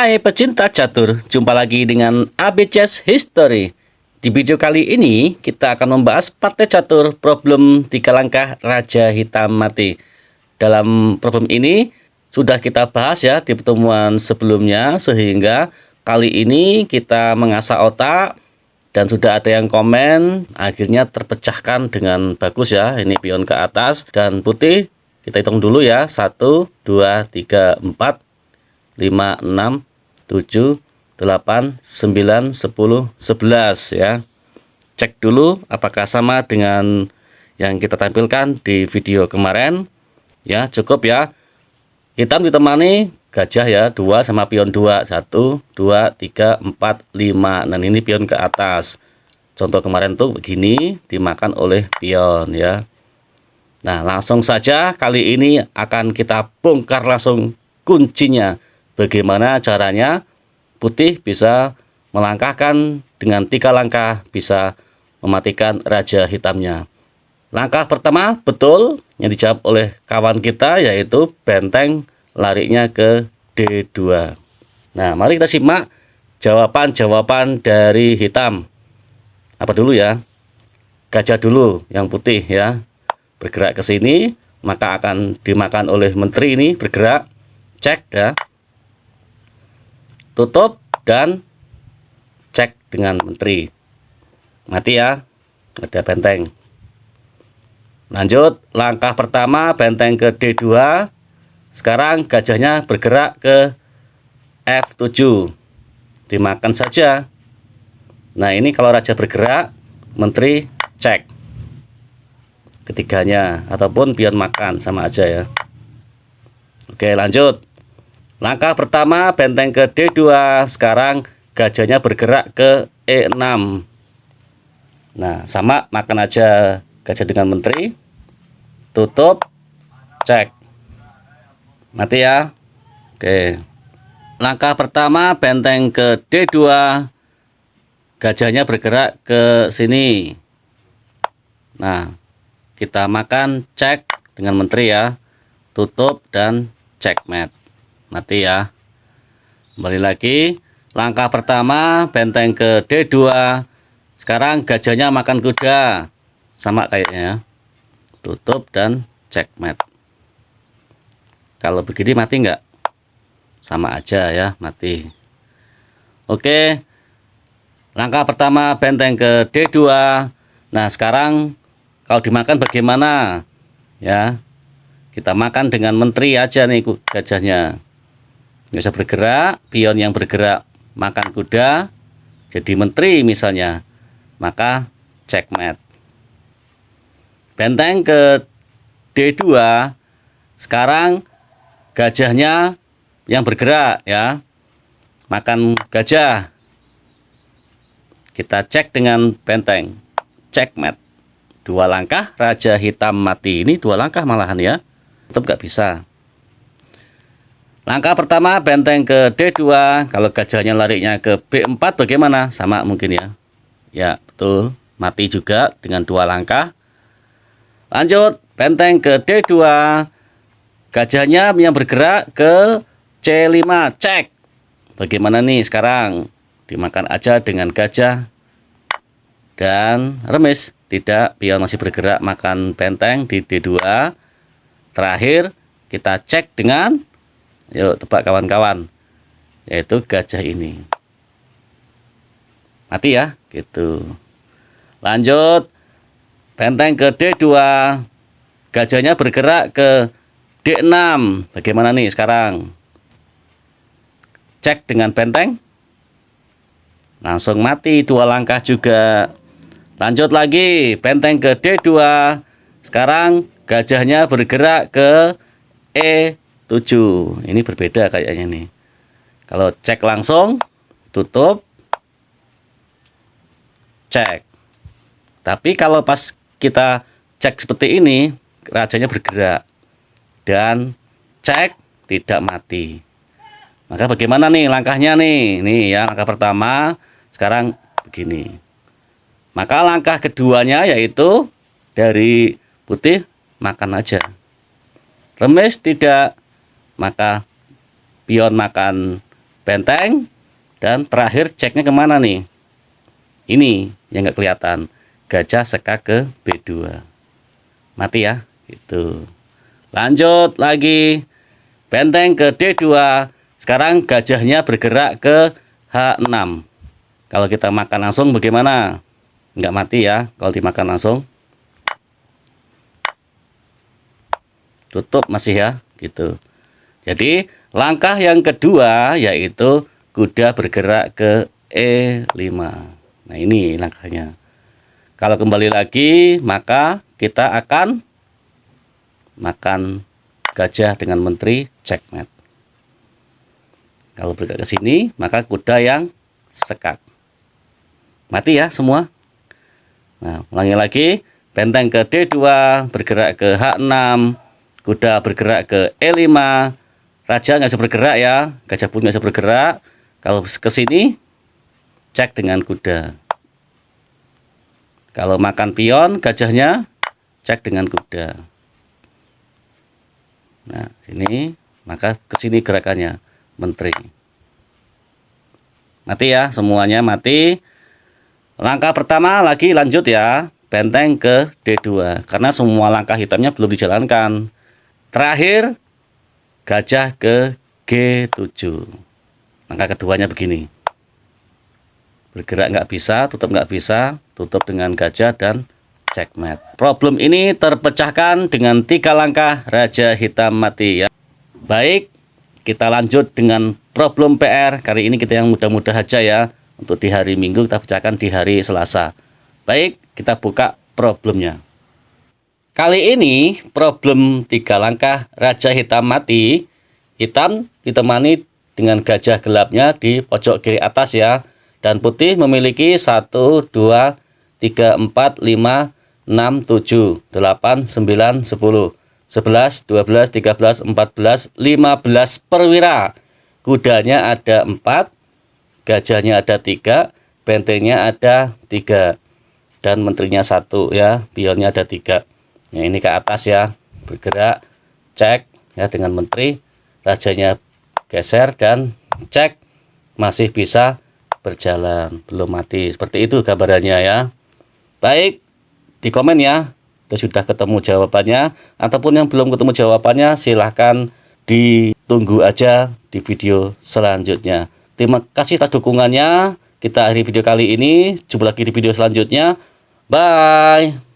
Hai pecinta catur, jumpa lagi dengan AB Chess History. Di video kali ini kita akan membahas partai catur problem 3 langkah Raja Hitam mati. Dalam problem ini sudah kita bahas ya di pertemuan sebelumnya, sehingga kali ini kita mengasah otak dan sudah ada yang komen, akhirnya terpecahkan dengan bagus ya. Ini pion ke atas dan putih, kita hitung dulu ya, 1, 2, 3, 4, 5, 6, 7, 8, 9, 10, 11 ya. Cek dulu apakah sama dengan yang kita tampilkan di video kemarin. Ya, cukup ya. Hitam ditemani gajah ya, 2 sama pion 2. 1, 2, 3, 4, 5. Dan ini pion ke atas. Contoh kemarin tuh begini, dimakan oleh pion ya. Nah, langsung saja kali ini akan kita bongkar langsung kuncinya. Bagaimana caranya putih bisa melangkahkan dengan 3 langkah bisa mematikan raja hitamnya. Langkah pertama betul yang dijawab oleh kawan kita, yaitu benteng larinya ke D2. Nah, mari kita simak jawaban-jawaban dari hitam. Apa dulu ya? Gajah dulu yang putih ya. Bergerak ke sini, maka akan dimakan oleh menteri ini, bergerak. Cek ya. Tutup dan cek dengan menteri. Mati ya, ada benteng. Lanjut, langkah pertama benteng ke D2. Sekarang gajahnya bergerak ke F7. Dimakan saja. Nah, ini kalau raja bergerak, menteri cek. Ketiganya, ataupun pion makan, sama aja ya. Oke, lanjut. Langkah pertama benteng ke D2. Sekarang gajahnya bergerak ke E6. Nah, sama, makan aja gajah dengan menteri. Tutup, cek. Mati ya. Oke. Langkah pertama benteng ke D2. Gajahnya bergerak ke sini. Nah, kita makan, cek dengan menteri ya. Tutup dan checkmate. Mati ya. Kembali lagi. Langkah pertama benteng ke D2. Sekarang gajahnya makan kuda. Sama kayaknya. Tutup dan checkmate. Kalau begini mati enggak? Sama aja ya, mati. Oke. Langkah pertama benteng ke D2. Nah, sekarang kalau dimakan bagaimana? Ya. Kita makan dengan menteri aja nih gajahnya. Nggak bisa bergerak, pion yang bergerak makan kuda, jadi menteri misalnya, maka checkmate. Benteng ke D2, sekarang gajahnya yang bergerak ya, makan gajah. Kita cek dengan benteng, checkmate. 2 langkah, raja hitam mati. Ini 2 langkah malahan ya, tetap nggak bisa. Langkah pertama benteng ke D2. Kalau gajahnya larinya ke B4 bagaimana? Sama mungkin ya. Ya betul, mati juga dengan 2 langkah. Lanjut, benteng ke D2. Gajahnya yang bergerak ke C5. Cek. Bagaimana nih sekarang? Dimakan aja dengan gajah dan remis. Tidak, pion masih bergerak makan benteng di D2. Terakhir kita cek dengan, yuk tebak kawan-kawan, yaitu gajah ini. Mati ya, gitu. Lanjut, benteng ke D2. Gajahnya bergerak ke D6. Bagaimana nih sekarang? Cek dengan benteng. Langsung mati, 2 langkah juga. Lanjut lagi, benteng ke D2. Sekarang gajahnya bergerak ke E7. Ini berbeda kayaknya nih. Kalau cek langsung, tutup, cek. Tapi kalau pas kita cek seperti ini, rajanya bergerak dan cek tidak mati. Maka bagaimana nih langkahnya nih? Nih ya, langkah pertama. Sekarang begini. Maka langkah keduanya yaitu dari putih makan aja. Remis tidak, maka pion makan benteng, dan terakhir ceknya kemana nih? Ini yang nggak kelihatan. Gajah seka ke B2. Mati ya, itu. Lanjut lagi, benteng ke D2. Sekarang gajahnya bergerak ke H6. Kalau kita makan langsung bagaimana? Nggak mati ya kalau dimakan langsung. Tutup masih ya, gitu. Jadi langkah yang kedua yaitu kuda bergerak ke E5. Nah ini langkahnya. Kalau kembali lagi maka kita akan makan gajah dengan menteri checkmate. Kalau bergerak ke sini maka kuda yang sekak. Mati ya semua. Nah ulangi lagi, benteng ke D2 bergerak ke H6, kuda bergerak ke E5. Raja nggak bisa bergerak ya, gajah pun nggak bisa bergerak. Kalau ke sini, cek dengan kuda. Kalau makan pion, gajahnya cek dengan kuda. Nah, sini, maka ke sini gerakannya, menteri. Mati ya, semuanya mati. Langkah pertama lagi lanjut ya, benteng ke D2. Karena semua langkah hitamnya belum dijalankan. Terakhir, gajah ke G7. Langkah keduanya begini. Bergerak nggak bisa, tutup dengan gajah dan checkmate. Problem ini terpecahkan dengan 3 langkah raja hitam mati ya. Baik, kita lanjut dengan problem PR. Kali ini kita yang mudah-mudah aja ya. Untuk di hari Minggu kita pecahkan di hari Selasa. Baik, kita buka problemnya. Kali ini problem 3 langkah raja hitam mati. Hitam ditemani dengan gajah gelapnya di pojok kiri atas ya. Dan putih memiliki 1, 2, 3, 4, 5, 6, 7, 8, 9, 10, 11, 12, 13, 14, 15 perwira. Kudanya ada 4, gajahnya ada 3, bentengnya ada 3. Dan menterinya 1 ya, pionnya ada 3. Nah, ini ke atas ya, bergerak, cek ya dengan menteri, rajanya geser dan cek, masih bisa berjalan, belum mati. Seperti itu gambarannya ya. Baik, di komen ya, sudah ketemu jawabannya, ataupun yang belum ketemu jawabannya silahkan ditunggu aja di video selanjutnya. Terima kasih atas dukungannya. Kita akhiri video kali ini, jumpa lagi di video selanjutnya. Bye.